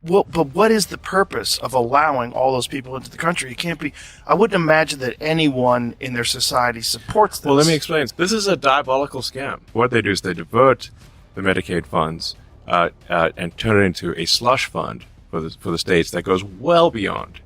Well, but what is the purpose of allowing all those people into the country? It can't be. I wouldn't imagine that anyone in their society supports this. Well, let me explain. This is a diabolical scam. What they do is they divert the Medicaid funds and turn it into a slush fund for the states that goes well beyond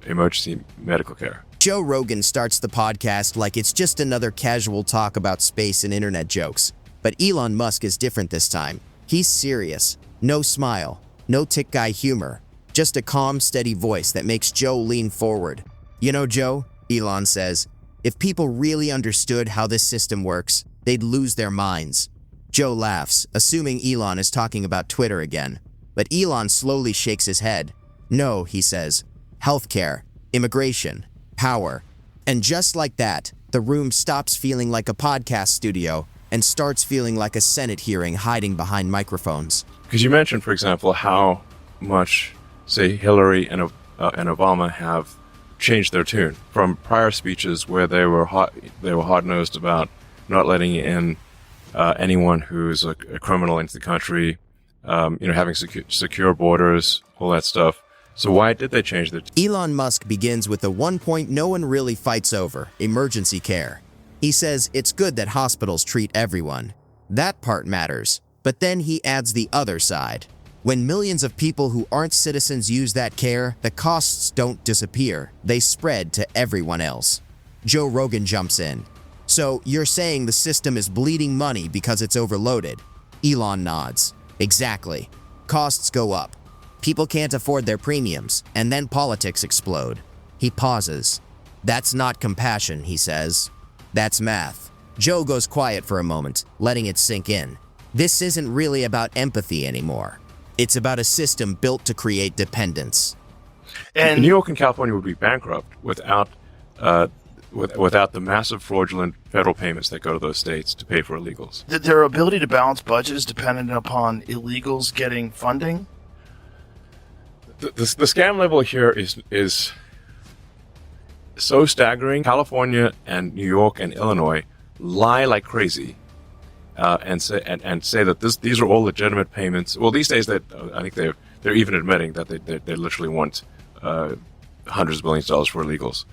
emergency medical care. Joe Rogan starts the podcast like it's just another casual talk about space and internet jokes. But Elon Musk is different this time. He's serious. No smile. No tick guy humor. Just a calm, steady voice that makes Joe lean forward. You know, Joe, Elon says, if people really understood how this system works, they'd lose their minds. Joe laughs, assuming Elon is talking about Twitter again. But Elon slowly shakes his head. No, he says. Healthcare, immigration, power. And just like that, the room stops feeling like a podcast studio and starts feeling like a Senate hearing hiding behind microphones. Because you mentioned, for example, how much, say, Hillary and Obama have changed their tune from prior speeches where they were hard-nosed about not letting in anyone who's a criminal into the country, having secure borders, all that stuff. So why did they change that? Elon Musk begins with the one point no one really fights over, emergency care. He says it's good that hospitals treat everyone. That part matters. But then he adds the other side. When millions of people who aren't citizens use that care, the costs don't disappear. They spread to everyone else. Joe Rogan jumps in. So you're saying the system is bleeding money because it's overloaded? Elon nods. Exactly. Costs go up. People can't afford their premiums, and then politics explode. He pauses. That's not compassion, he says. That's math. Joe goes quiet for a moment, letting it sink in. This isn't really about empathy anymore. It's about a system built to create dependence. And New York and California would be bankrupt without the massive fraudulent federal payments that go to those states to pay for illegals. Their ability to balance budget is dependent upon illegals getting funding? The scam level here is so staggering. California and New York and Illinois lie like crazy and say that these are all legitimate payments. Well, these days that I think they're even admitting that they literally want hundreds of millions of dollars for illegals.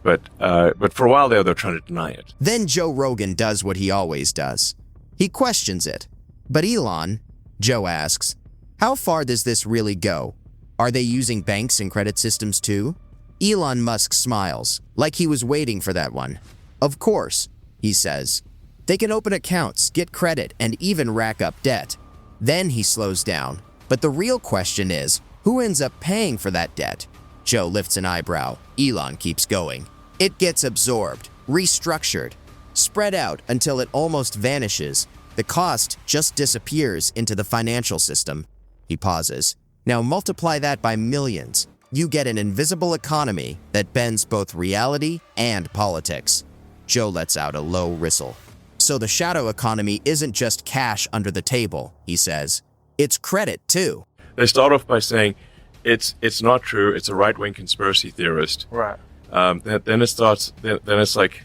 But for a while they're trying to deny it. Then Joe Rogan does what he always does. He questions it. But Elon, Joe asks, how far does this really go? Are they using banks and credit systems too? Elon Musk smiles, like he was waiting for that one. Of course, he says. They can open accounts, get credit, and even rack up debt. Then he slows down. But the real question is, who ends up paying for that debt? Joe lifts an eyebrow. Elon keeps going. It gets absorbed, restructured, spread out until it almost vanishes. The cost just disappears into the financial system. He pauses. Now multiply that by millions. You get an invisible economy that bends both reality and politics. Joe lets out a low whistle. So the shadow economy isn't just cash under the table, he says. It's credit too. They start off by saying it's not true. It's a right-wing conspiracy theorist. Right. Then it starts. Then it's like,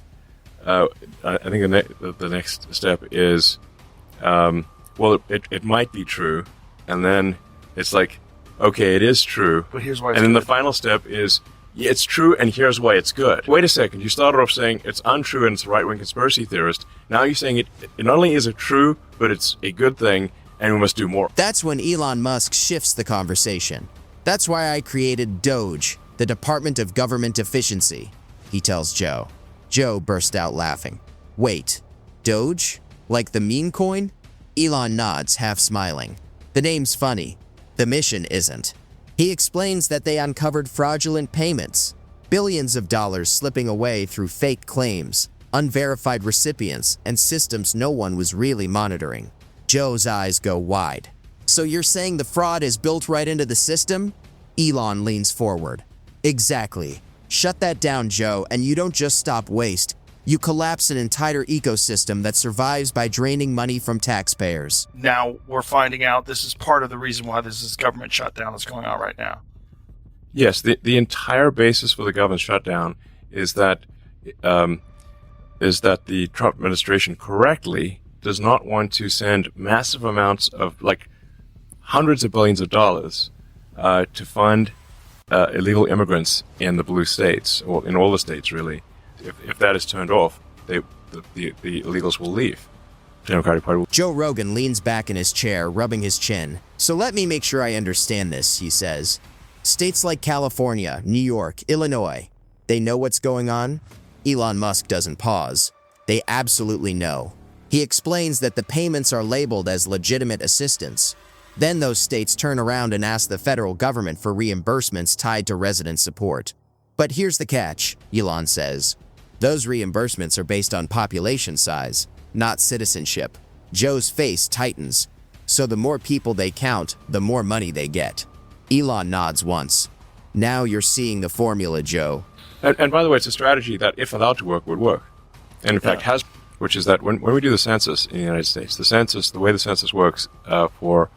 I think the next step is, well, it might be true, and then it's like, okay, it is true. But here's why. And then the final step is, yeah, it's true, and here's why it's good. Wait a second. You started off saying it's untrue and it's a right-wing conspiracy theorist. Now you're saying it not only is it true, but it's a good thing, and we must do more. That's when Elon Musk shifts the conversation. That's why I created Doge, the Department of Government Efficiency, he tells Joe. Joe burst out laughing. Wait, Doge? Like the meme coin? Elon nods, half smiling. The name's funny. The mission isn't. He explains that they uncovered fraudulent payments, billions of dollars slipping away through fake claims, unverified recipients, and systems no one was really monitoring. Joe's eyes go wide. So you're saying the fraud is built right into the system? Elon leans forward. Exactly. Shut that down, Joe, and you don't just stop waste. You collapse an entire ecosystem that survives by draining money from taxpayers. Now we're finding out this is part of the reason why this is government shutdown that's going on right now. Yes, the entire basis for the government shutdown is that the Trump administration correctly does not want to send massive amounts of, like, hundreds of billions of dollars to fund illegal immigrants in the blue states, or in all the states, really. If that is turned off, the illegals will leave. The Democratic Party will. Joe Rogan leans back in his chair, rubbing his chin. So let me make sure I understand this, he says. States like California, New York, Illinois, they know what's going on? Elon Musk doesn't pause. They absolutely know. He explains that the payments are labeled as legitimate assistance. Then those states turn around and ask the federal government for reimbursements tied to resident support. But here's the catch, Elon says. Those reimbursements are based on population size, not citizenship. Joe's face tightens. So the more people they count, the more money they get. Elon nods once. Now you're seeing the formula, Joe. And by the way, it's a strategy that, if allowed to work, would work. And in fact has, which is that when we do the census in the United States, the way the census works for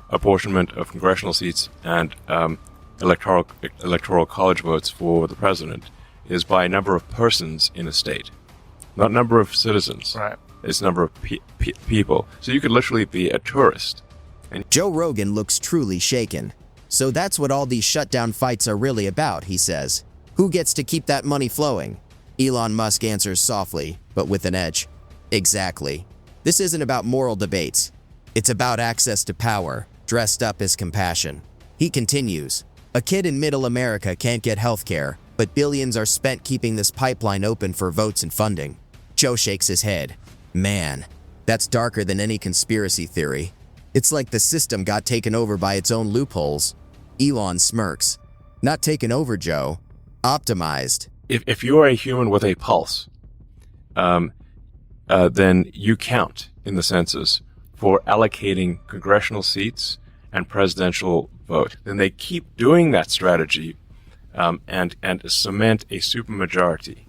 apportionment of congressional seats and electoral college votes for the president is by number of persons in a state, not number of citizens. Right. It's number of people. So you could literally be a tourist. And Joe Rogan looks truly shaken. So that's what all these shutdown fights are really about, he says. Who gets to keep that money flowing? Elon Musk answers softly, but with an edge. Exactly. This isn't about moral debates. It's about access to power, dressed up as compassion. He continues, a kid in middle America can't get health care, but billions are spent keeping this pipeline open for votes and funding. Joe shakes his head. Man, that's darker than any conspiracy theory. It's like the system got taken over by its own loopholes. Elon smirks. Not taken over, Joe. Optimized. if you are a human with a pulse, then you count in the census for allocating congressional seats and presidential vote. Then they keep doing that strategy and cement a supermajority.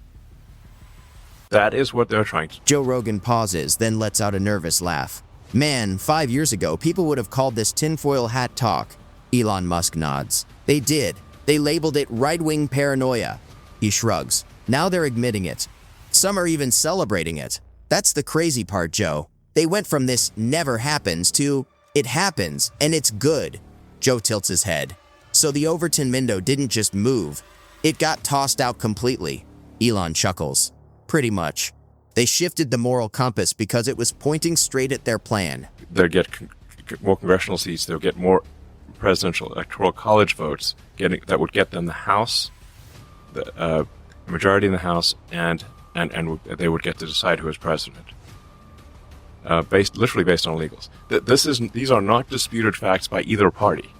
That is what they're trying to do. Joe Rogan pauses, then lets out a nervous laugh. Man, 5 years ago, people would have called this tinfoil hat talk. Elon Musk nods. They did. They labeled it right-wing paranoia. He shrugs. Now they're admitting it. Some are even celebrating it. That's the crazy part, Joe. They went from this never happens to it happens and it's good. Joe tilts his head. So the Overton window didn't just move. It got tossed out completely. Elon chuckles. Pretty much. They shifted the moral compass because it was pointing straight at their plan. They'll get more congressional seats. They'll get more presidential electoral college votes. That would get them the House, the majority in the House, and they would get to decide who is president. Literally based on illegals. These are not disputed facts by either party.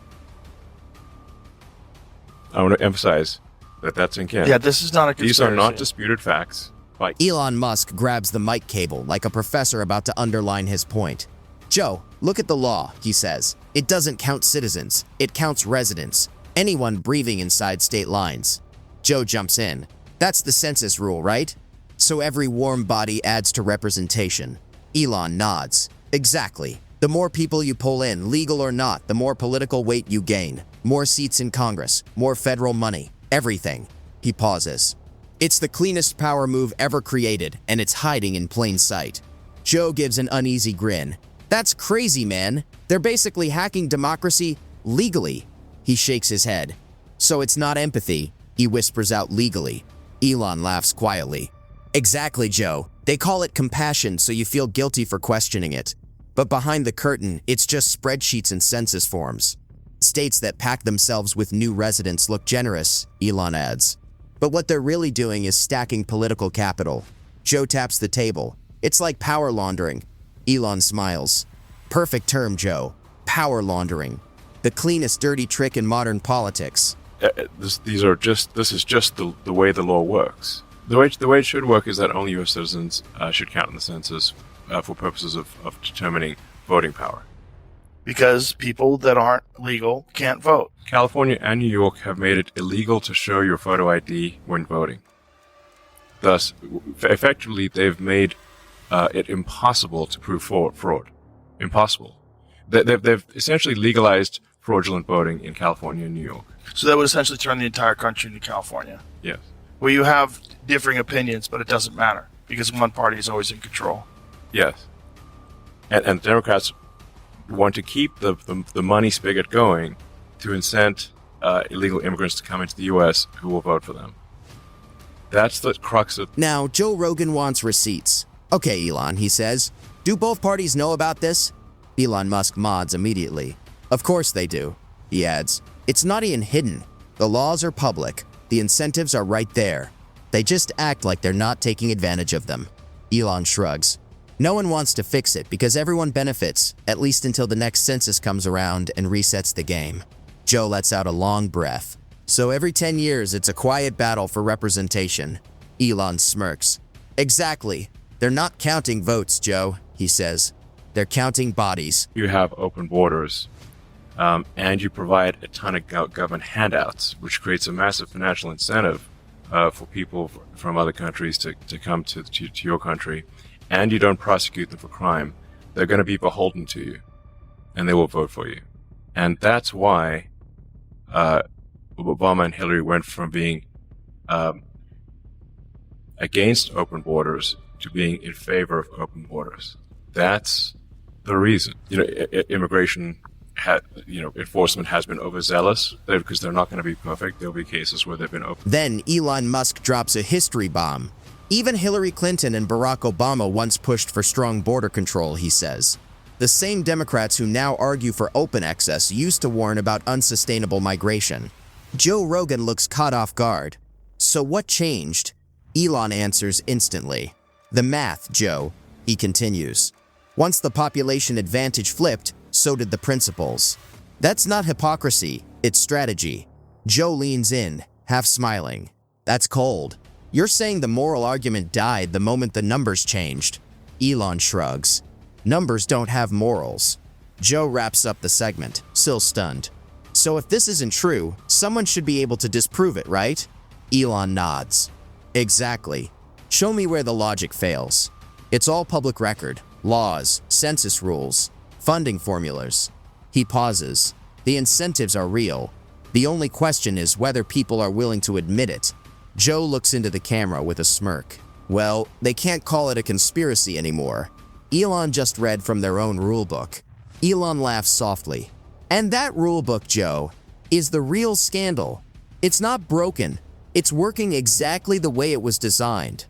I want to emphasize that that's in Canada. Yeah, this is not a conspiracy. These are not disputed facts. Elon Musk grabs the mic cable like a professor about to underline his point. Joe, look at the law, he says. It doesn't count citizens. It counts residents. Anyone breathing inside state lines. Joe jumps in. That's the census rule, right? So every warm body adds to representation. Elon nods. Exactly. The more people you pull in, legal or not, the more political weight you gain. More seats in Congress, more federal money, everything. He pauses. It's the cleanest power move ever created, and it's hiding in plain sight. Joe gives an uneasy grin. That's crazy, man. They're basically hacking democracy legally. He shakes his head. So it's not empathy, he whispers out legally. Elon laughs quietly. Exactly, Joe. They call it compassion so you feel guilty for questioning it. But behind the curtain, it's just spreadsheets and census forms. States that pack themselves with new residents look generous, Elon adds. But what they're really doing is stacking political capital. Joe taps the table. It's like power laundering. Elon smiles. Perfect term, Joe. Power laundering. The cleanest dirty trick in modern politics. This is just the way the law works. The way it should work is that only U.S. citizens should count in the census for purposes of determining voting power. Because people that aren't legal can't vote. California and New York have made it illegal to show your photo ID when voting. Thus, effectively, they've made it impossible to prove fraud. Impossible. They've essentially legalized fraudulent voting in California and New York. So that would essentially turn the entire country into California. Yes. Where you have differing opinions, but it doesn't matter because one party is always in control. Yes. And Democrats want to keep the money spigot going to incent illegal immigrants to come into the U.S. who will vote for them. That's the crux of... Now, Joe Rogan wants receipts. Okay, Elon, he says. Do both parties know about this? Elon Musk nods immediately. Of course they do, he adds. It's not even hidden. The laws are public. The incentives are right there. They just act like they're not taking advantage of them. Elon shrugs. No one wants to fix it because everyone benefits, at least until the next census comes around and resets the game. Joe lets out a long breath. So every 10 years, it's a quiet battle for representation. Elon smirks. Exactly. They're not counting votes, Joe, he says. They're counting bodies. You have open borders, and you provide a ton of government handouts, which creates a massive financial incentive for people from other countries to come to your country, and you don't prosecute them for crime. They're going to be beholden to you, and they will vote for you. And that's why Obama and Hillary went from being against open borders to being in favor of open borders. That's the reason. Immigration enforcement has been overzealous because they're not going to be perfect. There'll be cases where they've been open. Then Elon Musk drops a history bomb. Even Hillary Clinton and Barack Obama once pushed for strong border control, he says. The same Democrats who now argue for open access used to warn about unsustainable migration. Joe Rogan looks caught off guard. So what changed? Elon answers instantly. The math, Joe, he continues. Once the population advantage flipped, so did the principles. That's not hypocrisy, it's strategy. Joe leans in, half smiling. That's cold. You're saying the moral argument died the moment the numbers changed. Elon shrugs. Numbers don't have morals. Joe wraps up the segment, still stunned. So if this isn't true, someone should be able to disprove it, right? Elon nods. Exactly. Show me where the logic fails. It's all public record. Laws, census rules, funding formulas. He pauses. The incentives are real. The only question is whether people are willing to admit it. Joe looks into the camera with a smirk. Well, they can't call it a conspiracy anymore. Elon just read from their own rulebook. Elon laughs softly. And that rulebook, Joe, is the real scandal. It's not broken. It's working exactly the way it was designed.